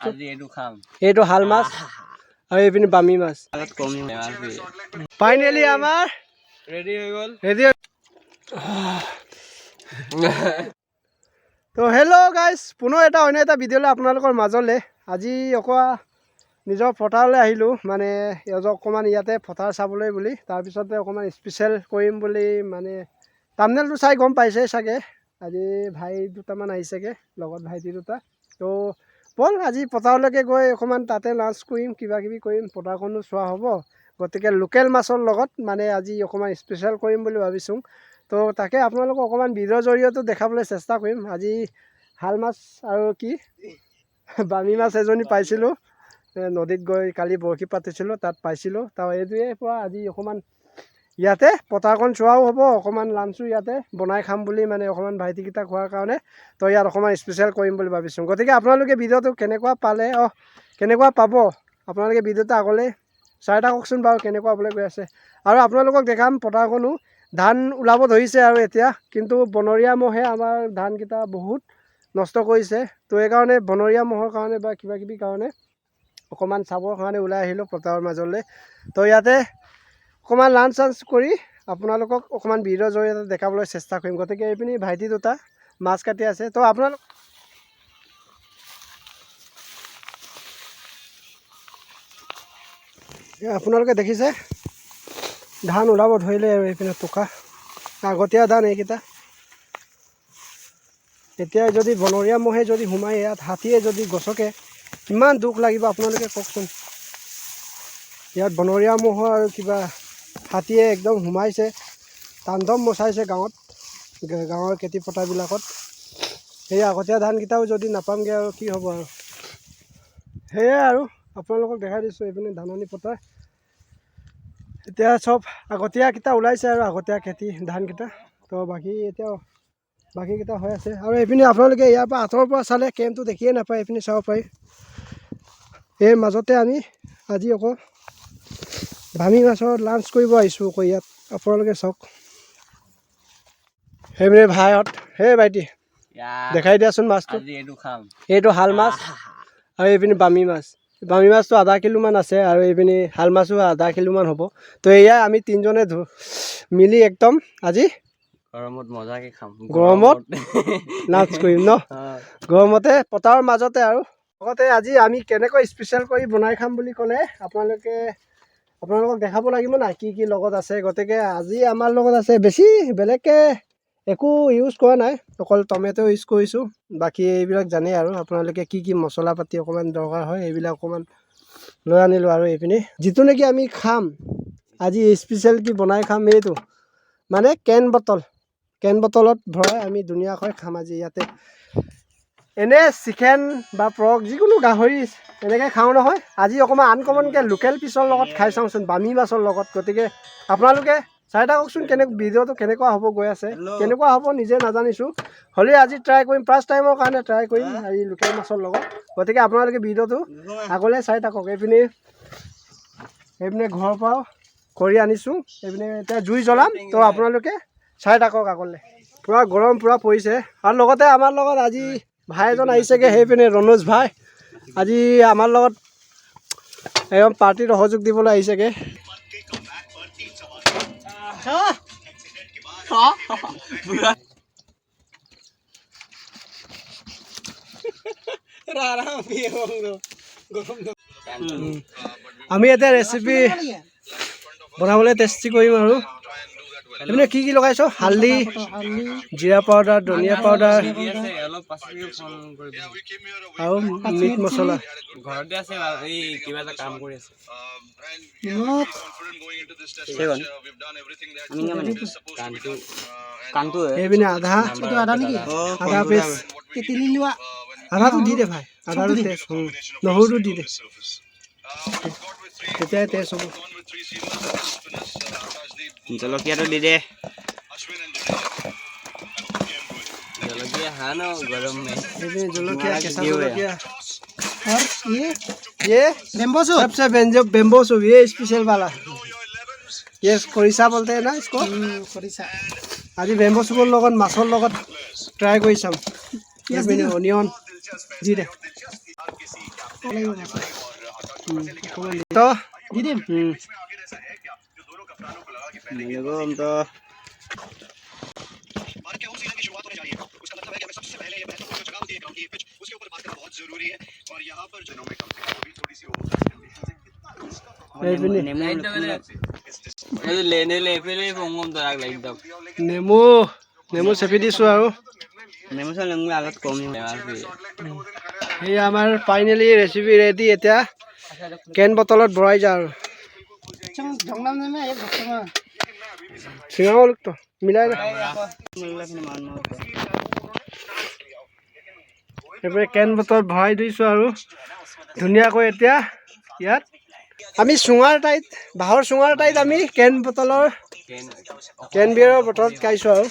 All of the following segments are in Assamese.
আজি এইটো খাম এইটো হাল মাছ আৰু এইপিনে বামি মাছ ফাইনেলি আমাৰ ৰেডি হৈ গ'ল ৰেডি তো হেল্ল' গাইজ পুনৰ এটা অন্য এটা ভিডিঅ'লৈ আপোনালোকৰ মাজলৈ আজি নিজৰ পথাৰলৈ আহিলোঁ মানে অকণমান ইয়াতে পথাৰ চাবলৈ বুলি তাৰপিছতে অকণমান স্পেচিয়েল কৰিম বুলি মানে থাম্বনেইলটো চাই গম পাইছে চাগে আজি ভাই দুটামান আহিছেগৈ লগত ভাইটি দুটা তো ব'ল আজি পথাৰলৈকে গৈ অকণমান তাতে লাঞ্চ কৰিম কিবা কিবি কৰিম পথাৰখনো চোৱা হ'ব গতিকে লোকেল মাছৰ লগত মানে আজি অকণমান স্পেচিয়েল কৰিম বুলি ভাবিছোঁ তো তাকে আপোনালোকক অকণমান ভিডিঅ'ৰ জৰিয়তে দেখাবলৈ চেষ্টা কৰিম আজি হাল মাছ আৰু কি বামি মাছ এজনী পাইছিলোঁ নদীত গৈ কালি বৰশী পাতিছিলোঁ তাত পাইছিলোঁ তাৰ এইটোৱে পৰা আজি অকণমান ইয়াতে পথাৰখন চোৱাও হ'ব অকণমান লাঞ্চো ইয়াতে বনাই খাম বুলি মানে অকণমান ভাইটিকেইটা খোৱাৰ কাৰণে তো ইয়াত অকণমান স্পেচিয়েল কৰিম বুলি ভাবিছোঁ গতিকে আপোনালোকে ভিডিঅ'টো কেনেকুৱা পালে কেনেকুৱা পাব আপোনালোকে ভিডিঅ'টো আগলৈ চাই থাককচোন বাৰু কেনেকুৱা হ'বলৈ গৈ আছে আৰু আপোনালোকক দেখাম পথাৰখনো ধান ওলাব ধৰিছে আৰু এতিয়া কিন্তু বনৰীয়া মহে আমাৰ ধানকেইটা বহুত নষ্ট কৰিছে তো এইকাৰণে বনৰীয়া মহৰ কাৰণে বা কিবা কিবি কাৰণে অকণমান চাবৰ কাৰণে ওলাই আহিলোঁ পথাৰৰ মাজলৈ তো ইয়াতে অকণমান লাঞ্চ চাঞ্চ কৰি আপোনালোকক অকণমান ভিডিঅ'ৰ জৰিয়তে দেখাবলৈ চেষ্টা কৰিম গতিকে এইপিনি ভাইটি দুটা মাছ কাটি আছে তো আপোনালোকে দেখিছে ধান ওলাব ধৰিলে আৰু এইপিনে টোকা আগতীয়া ধান এইকেইটা এতিয়া যদি বনৰীয়া মহে যদি সোমাই ইয়াত হাতীয়ে যদি গছকে কিমান দুখ লাগিব আপোনালোকে কওকচোন ইয়াত বনৰীয়া মহ আৰু কিবা হাতীয়ে একদম সোমাইছে তাণ্ডৱ মচাইছে গাঁৱৰ খেতি পথাৰবিলাকত সেই আগতীয়া ধানকেইটাও যদি নাপামগৈ আৰু কি হ'ব আৰু সেয়াই আৰু আপোনালোকক দেখাই দিছোঁ এইপিনে ধাননি পথাৰ এতিয়া চব আগতীয়াকেইটা ওলাইছে আৰু আগতীয়া খেতি ধানকেইটা তো বাকীকেইটা হৈ আছে আৰু এইপিনে আপোনালোকে ইয়াৰ পৰা আঁতৰৰ পৰা চালে কেম্পটো দেখিয়ে নাপায় এইপিনে চাব পাৰি এই মাজতে আমি আজি বামি মাছৰ লাঞ্চ কৰিব আহিছোঁ ইয়াত আপোনালোকে চাওক সেইপিনে ভাইহঁত ভাইটি দেখাই দিয়াচোন মাছটো এইটো হাল মাছ আৰু এইপিনে বামি মাছটো আধা কিলোমান আছে আৰু এইপিনে হাল মাছো আধা কিলোমান হ'ব তো এয়াই আমি তিনিজনে মিলি একদম আজি গৰমত মজাকে খাম গৰমত লাঞ্চ কৰিম ন গৰমতে পথাৰৰ মাজতে আৰু লগতে আজি আমি কেনেকৈ স্পেচিয়েল কৰি বনাই খাম বুলি ক'লে আপোনালোকক দেখাব লাগিব নাই কি কি লগত আছে গতিকে আজি আমাৰ লগত আছে বেছি বেলেগকৈ একো ইউজ কৰা নাই অকল টমেটো ইউজ কৰিছোঁ বাকী এইবিলাক জানেই আৰু আপোনালোকে কি মছলা পাতি অকণমান দৰকাৰ হয় এইবিলাক অকণমান লৈ আনিলোঁ আৰু এইপিনে যিটো নেকি আমি খাম আজি স্পেচিয়েল কি বনাই খাম এইটো মানে কেন বটলত ভৰাই আমি ধুনীয়াকৈ খাম আজি ইয়াতে এনে চিকেন বা পৰ্ক যিকোনো গাহৰি এনেকৈ খাওঁ নহয় আজি অকণমান আনকমনকৈ লোকেল পিছৰ লগত খাই চাওঁচোন বামি মাছৰ লগত গতিকে আপোনালোকে চাই থাককচোন ভিডিঅ'টো কেনেকুৱা হ'ব গৈ আছে কেনেকুৱা হ'ব নিজে নাজানিছোঁ হ'লেও আজি ট্ৰাই কৰিম ফাৰ্ষ্ট টাইমৰ কাৰণে ট্ৰাই কৰিম আজি লোকেল মাছৰ লগত গতিকে আপোনালোকে ভিডিঅ'টো আগলৈ চাই থাকক এইপিনে ঘৰৰ পৰাও কৰি আনিছোঁ এইপিনে এতিয়া জুই জ্বলাম তো আপোনালোকে চাই থাকক আগলৈ পূৰা গৰম পূৰা পৰিছে আৰু লগতে আমাৰ লগত আজি ভাই এজন আহিছেগৈ সেইপিনে ৰণোজ ভাই আজি আমাৰ লগত একদম পাৰ্টিত সহযোগ দিবলৈ আহিছেগৈ আমি এতিয়া ৰেচিপি বনাবলৈ টেষ্টি কৰিম আৰু এইপিনে কি লগাইছ হালধি জিৰা পাউডাৰ ধনিয়া পাউডাৰ আৰু মিট মছলা ঘৰতে আছে এই কিবা এটা কাম কৰি আছে এইপিনে আধা পেষ্ট আধাটো দি দে ভাই আধাটো টেষ্ট নহৰুটো দি দে তেতিয়াই টেষ্ট হ'ব জলকীয়াটো দি দে জলকীয়া হান গৰম में जलकिया कैसा जलकिया और ये बेम्बो सूप सबसे बेम्बो सूप ये स्पेशल वाला ये खरिसा बोलते हैं ना इसको खरिसा आज बेम्बो सूपर लगत माछर लगत ट्राई কৰি চাম অনিয়ন দি দে তো দি দিম নেমু নেমু চেপি দিছোঁ আৰু আগত কম এই আমাৰ ফাইনেলি ৰেচিপি ৰেডি। এতিয়া কেন বটলত ভৰাই যাওঁ আৰু চিঙাও তো মিলাই এইবাৰে কেন বটলত ভৰাই দিছোঁ আৰু ধুনীয়াকৈ এতিয়া ইয়াত আমি চুঙাৰ টাইত বাঁহৰ চুঙাৰ টাইত আমি কেন বটলৰ কেন বিয়েৰৰ বটলত খাইছোঁ আৰু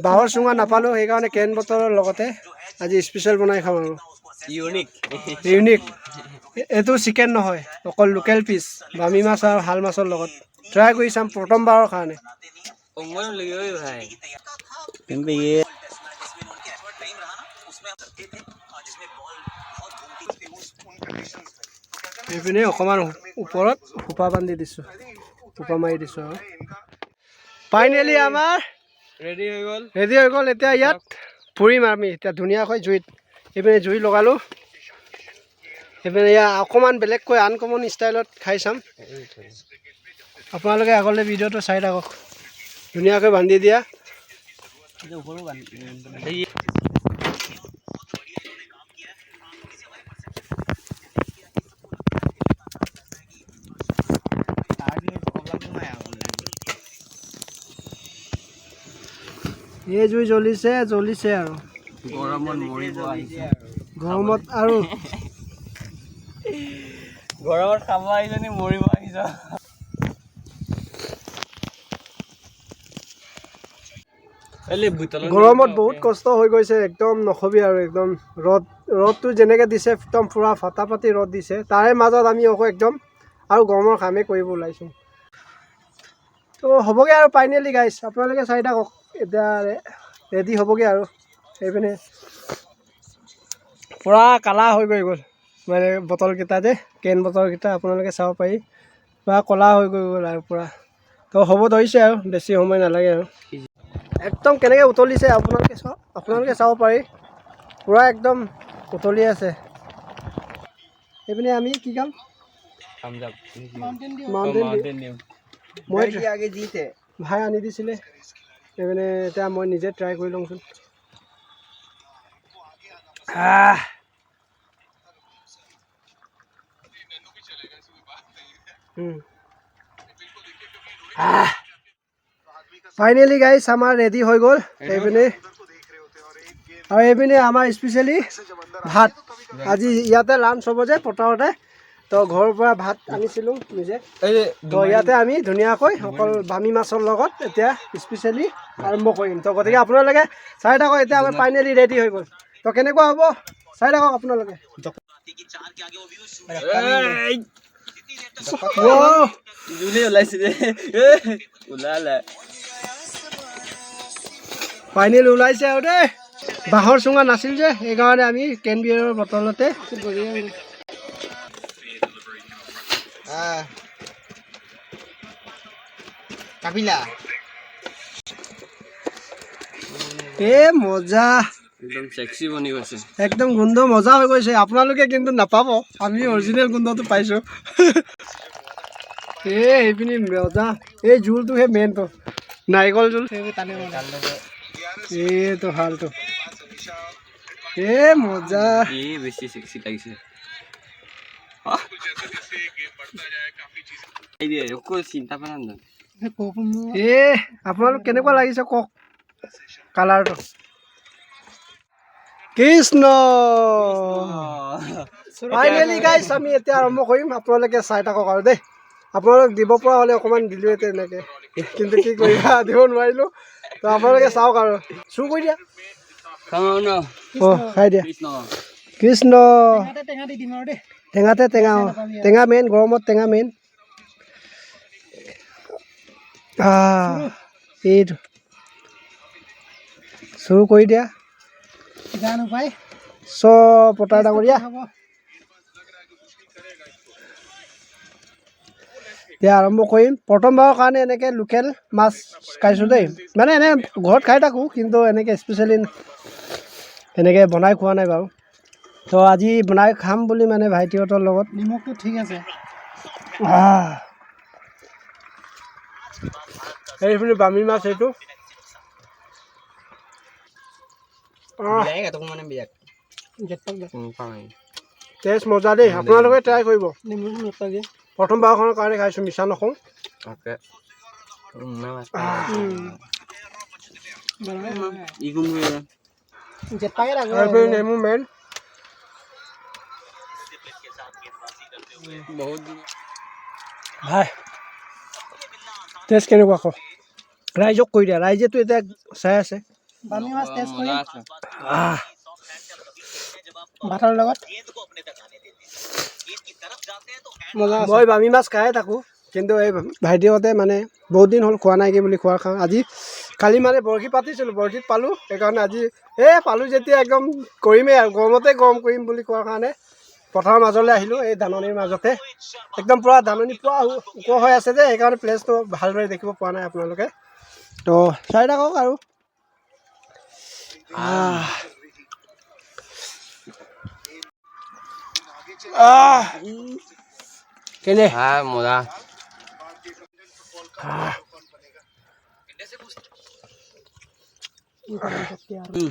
বাঁহৰ চুঙা নাপালোঁ সেইকাৰণে কেন বটলৰ লগতে আজি স্পেচিয়েল বনাই খাম আৰু ইউনিক। এইটো চিকেন নহয়, অকল লোকেল পিচ বামি মাছ আৰু শাল মাছৰ লগত ট্ৰাই কৰি চাম প্ৰথমবাৰৰ কাৰণে। এইপিনে অকণমান ওপৰত সোপা বান্ধি দিছোঁ, সোপা মাৰি দিছোঁ আৰু ফাইনেলি আমাৰ ৰেডি হৈ গ'ল। এতিয়া ইয়াত পুৰিম আমি এতিয়া ধুনীয়াকৈ জুইত। এইপিনে জুই লগালোঁ, এইপিনে ইয়াত অকণমান বেলেগকৈ আনকমন ষ্টাইলত খাই চাম। আপোনালোকে আগলৈ ভিডিঅ'টো চাই থাকক। ধুনীয়াকৈ বান্ধি দিয়া এই জুই জ্বলিছে আৰু গৰমত আৰু খাব আহিছে নি মৰিব আহিছ। গৰমত বহুত কষ্ট হৈ গৈছে, একদম নকবি আৰু একদম ৰ'দটো যেনেকৈ দিছে একদম পূৰা ফাটাফাটি ৰ'দ দিছে। তাৰে মাজত আমি আকৌ একদম আৰু গৰমৰ কামেই কৰিব ওলাইছোঁ। তো হ'বগৈ আৰু ফাইনেলি গাইছ, আপোনালোকে চাই থাকক। এতিয়া ৰেডি হ'বগৈ আৰু এইপিনে পূৰা কালা হৈ গ'ল মানে বটলকেইটা যে কেন বটলকেইটা আপোনালোকে চাব পাৰি পূৰা ক'লা হৈ গ'ল আৰু পূৰা। তো হ'ব ধৰিছে আৰু বেছি সময় নালাগে আৰু একদম কেনেকৈ উতলিছে আপোনালোকে চাব পাৰি পূৰা একদম উতলি আছে। এইপিনে আমি কি খাম? মাউণ্টেন ডিউ মই ভাই আনি দিছিলে। এইপিনে এতিয়া মই নিজে ট্ৰাই কৰি লওঁচোন। ফাইনেলি গাইছ আমাৰ ৰেডি হৈ গ'ল। এইপিনে আমাৰ স্পেচিয়েলি ভাত আজি ইয়াতে লাঞ্চ হ'ব যে পথাৰতে। তো ঘৰৰ পৰা ভাত আনিছিলোঁ নিজে। তো ইয়াতে আমি ধুনীয়াকৈ অকল বামি মাছৰ লগত এতিয়া স্পেচিয়েলি আৰম্ভ কৰিম। তো গতিকে আপোনালোকে চাই থাকক। এতিয়া আমাৰ ফাইনেলি ৰেডি হৈ গ'ল। তো কেনেকুৱা হ'ব চাই থাকক আপোনালোকে। ফাইনেল ওলাইছে আৰু দেই। বাঁহৰ চুঙা নাছিল যে সেইকাৰণে আমি কেন বিয়েৰৰ বটলতে মজা একদম সেক্সি বনি গৈছে, একদম গোন্ধ মজা হৈ গৈছে। আপোনালোকে কিন্তু নাপাব, আমি অৰিজিনেল গোন্ধটো পাইছোঁ। এইপিনি মজা, এই জোলটোহে মেইনটো নাৰিকল জোল। এইটো ভালটো মজা বেছি সেক্সি লাগিছে। চিন্তা কৰা আপোনালোক কেনেকুৱা লাগিছে কওক কালাৰটো। কৃষ্ণ ফাইনেলি গাইছ আমি এতিয়া আৰম্ভ কৰিম। আপোনালোকে চাই থাকক আৰু দেই। আপোনালোক দিব পৰা হ'লে অকণমান দিলোঁহেঁতেন এনেকৈ, কিন্তু কি কৰিবা দিব নোৱাৰিলোঁ। তো আপোনালোকে চাওক আৰু চুৰ কৰি দিয়া। খাই দিয়া। কৃষ্ণ টেঙাতে টেঙা টেঙা মেইন, গৰমত টেঙা মেইন। এইটো চুৰ কৰি দিয়া চব পতাৰ ডাঙৰীয়া। এতিয়া আৰম্ভ কৰিম প্ৰথমবাৰৰ কাৰণে এনেকৈ লোকেল মাছ খাইছোঁ দেই মানে এনে ঘৰত খাই থাকোঁ কিন্তু এনেকৈ স্পেচিয়েলি এনেকৈ বনাই খোৱা নাই বাৰু তো আজি বনাই খাম বুলি মানে ভাইটিহঁতৰ লগত নিমখটো ঠিক আছে এইখিনি বামী মাছ এইটো টেষ্ট মজা দেই আপোনালোকে ট্ৰাই কৰিব প্ৰথমবাৰখনৰ কাৰণে খাইছোঁ মিছা নকওঁ নেমু মেইন ভাই টেষ্ট কেনেকুৱা কওক ৰাইজক কৈ দিয়া ৰাইজেতো এতিয়া চাই আছে বামী মাছ টেষ্ট কৰি ভাতৰ লগত মই বামী মাছ খায়ে থাকোঁ কিন্তু এই ভাইটিহঁতে মানে বহুত দিন হ'ল খোৱা নাইকি বুলি খোৱা খাওঁ আজি কালি মানে বৰশী পাতিছিলোঁ বৰশীত পালোঁ সেইকাৰণে আজি পালোঁ যেতিয়া একদম কৰিমেই আৰু গৰমতে গৰম কৰিম বুলি কোৱাৰ কাৰণে পথাৰৰ মাজলৈ আহিলোঁ এই ধাননিৰ মাজতে একদম পূৰা ধাননি পূৰা ওখ হৈ আছে যে সেইকাৰণে প্লেচটো ভালদৰে দেখিব পোৱা নাই আপোনালোকে তো চাই থাকক আৰু কেনে মজা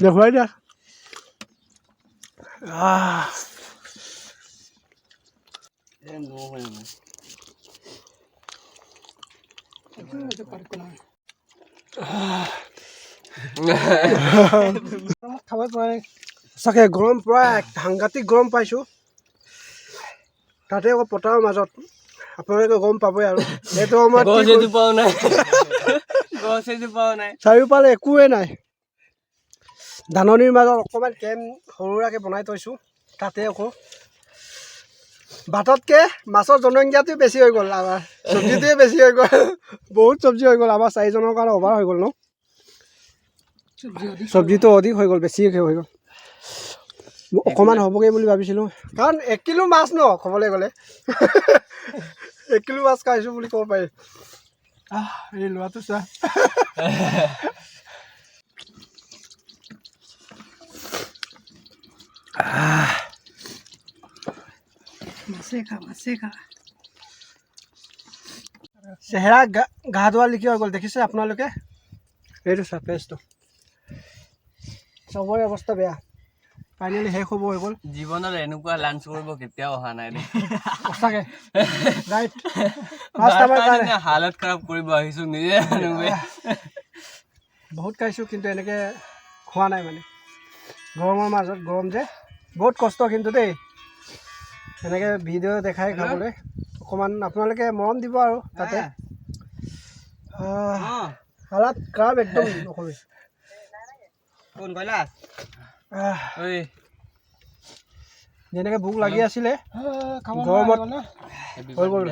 দেখুৱাই দিয়া খাব পৰা নাই সঁচাকৈ গৰম পূৰা সাংঘাতিক গৰম পাইছোঁ তাতে আকৌ পথাৰৰ মাজত আপোনালোকে গম পাবই আৰু সেইটো সময়ত চাৰিওফালে একোৱেই নাই ধাননিৰ মাজত অকণমান কেম্প সৰু সুৰাকৈ বনাই থৈছোঁ তাতে আকৌ ভাততকৈ মাছৰ জনসংখ্যাটোৱে বেছি হৈ গ'ল আমাৰ চব্জিটোৱে বেছি হৈ গ'ল বহুত চব্জি হৈ গ'ল আমাৰ চাৰিজনৰ কাৰণে অভাৰ হৈ গ'ল ন চব্জিটো অধিক হৈ গ'ল বেছিকৈ হৈ গ'ল অকণমান হ'বগৈ বুলি ভাবিছিলোঁ কাৰণ 1 কিলো মাছ ন ক'বলৈ গ'লে 1 কিলো মাছ খাইছোঁ বুলি ক'ব পাৰি এই লোৱাটো চোৱা চেহেৰা গা ধোৱা লিখি হৈ গ'ল দেখিছে আপোনালোকে এইটো চা পেজটো চবৰে অৱস্থা বেয়া ফাইনেলি শেষ হ'ব হৈ গ'ল জীৱনত এনেকুৱা লাঞ্চ কৰিব কেতিয়াও অহা নাই দেই সঁচাকৈ ৰাইট হালত খাৰাপ কৰিব আহিছোঁ নিজে বহুত খাইছোঁ কিন্তু এনেকৈ খোৱা নাই মানে গৰমৰ মাজত গৰম যে বহুত কষ্ট কিন্তু দেই এনেকৈ ভিডিঅ' দেখাই খাবলৈ অকণমান আপোনালোকে মৰম দিব আৰু তাতে হালত খাৰাপ একদম নকবি যেনেকৈ ভোক লাগি আছিলে গৰমত হৈ গ'ল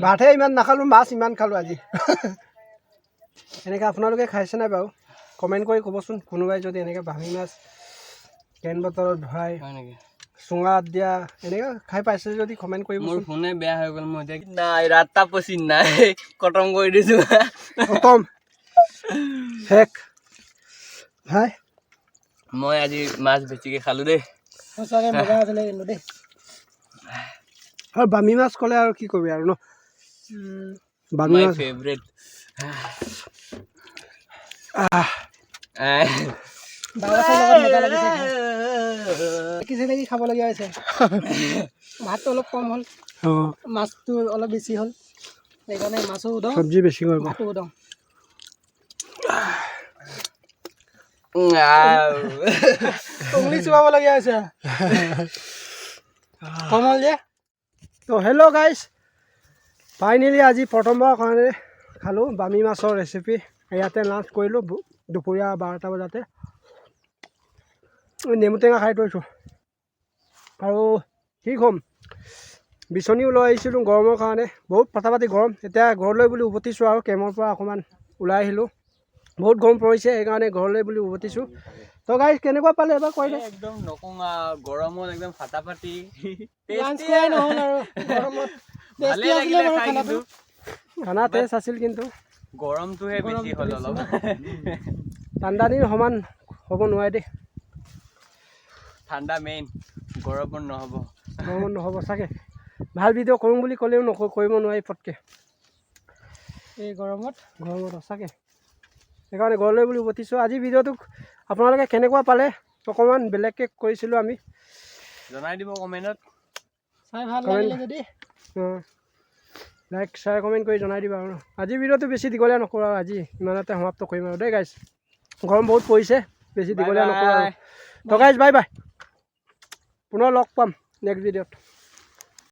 ভাতহে ইমান নাখালোঁ মাছ ইমান খালোঁ আজি এনেকৈ আপোনালোকে খাইছে নাই বাৰু কমেণ্ট কৰি ক'বচোন কোনোবাই যদি এনেকৈ বামী মাছ কেন বটলত ভৰাই চুঙাত দিয়া এনেকৈ খাই পাইছে যদি কমেণ্ট কৰিব মোৰ ফোনে বেয়া হৈ গ'ল মই এতিয়া নাই ৰাস্তা পচি নাই খতম কৰি দিছোঁ খতম শেষ ভাই মই আজি মাছ বেছিকৈ খালোঁ দেই সঁচাকৈ মজা আছিলে কিন্তু দেই আৰু বামী মাছ ক'লে আৰু কি কৰিবি আৰু ন বামী মাছ ফেভৰেট খাবলগীয়া হৈছে ভাতটো অলপ কম হ'ল মাছটো অলপ বেছি হ'ল সেইকাৰণে মাছো উদং চব্জি বেছি হ'ল ভাতো উদং উঙলি চুৱাবলগীয়া হৈছে কম হ'ল যে তো হেল্ল' গাইজ ফাইনেলি আজি প্ৰথমবাৰৰ কাৰণে খালোঁ বামী মাছৰ ৰেচিপি ইয়াতে লাঞ্চ কৰিলোঁ দুপৰীয়া 12টা বজাতে নেমু টেঙা খাই থৈছোঁ আৰু কি ক'ম বিচনীও লৈ আহিছিলোঁ গৰমৰ কাৰণে বহুত ফাটাফাটি গৰম এতিয়া ঘৰলৈ বুলি উভতিছোঁ আৰু কেমৰ পৰা অকণমান ওলাই আহিলোঁ বহুত গৰম পৰিছে সেইকাৰণে ঘৰলৈ বুলি উভতিছোঁ তো গাইজ কেনেকুৱা পালে এবাৰ কৈ দে একদম নকঙা গৰমত একদম ফাটাফাটি ভালে লাগিলে খাই কিন্তু খানা টেষ্ট আছিল কিন্তু গৰমটোহে বেছি হ'ল অলপ ঠাণ্ডা দিন সমান হ'ব নোৱাৰে দেই ঠাণ্ডা মেইন গৰমত নহ'ব গৰমত নহ'ব চাগে ভাল ভিডিঅ' কৰোঁ বুলি ক'লেও কৰিব নোৱাৰি ফটকৈ এই গৰমত সঁচাকৈ সেইকাৰণে ঘৰলৈ বুলি উভতিছোঁ আজি ভিডিঅ'টোক আপোনালোকে কেনেকুৱা পালে অকণমান বেলেগকৈ কৰিছিলোঁ আমি জনাই দিব কমেণ্টত চাই ভাল লাগিলে যদি লাইক শ্বেয়াৰ কমেণ্ট কৰি জনাই দিবা আৰু আজি ভিডিঅ'টো বেছি দীঘলীয়া নকৰোঁ আৰু আজি ইমানতে সমাপ্ত কৰিম আৰু দেই গাইজ গৰম বহুত পৰিছে বেছি দীঘলীয়া নকৰোঁ আৰু তো গাইজ বাই বাই পুনৰ লগ পাম নেক্সট ভিডিঅ'ত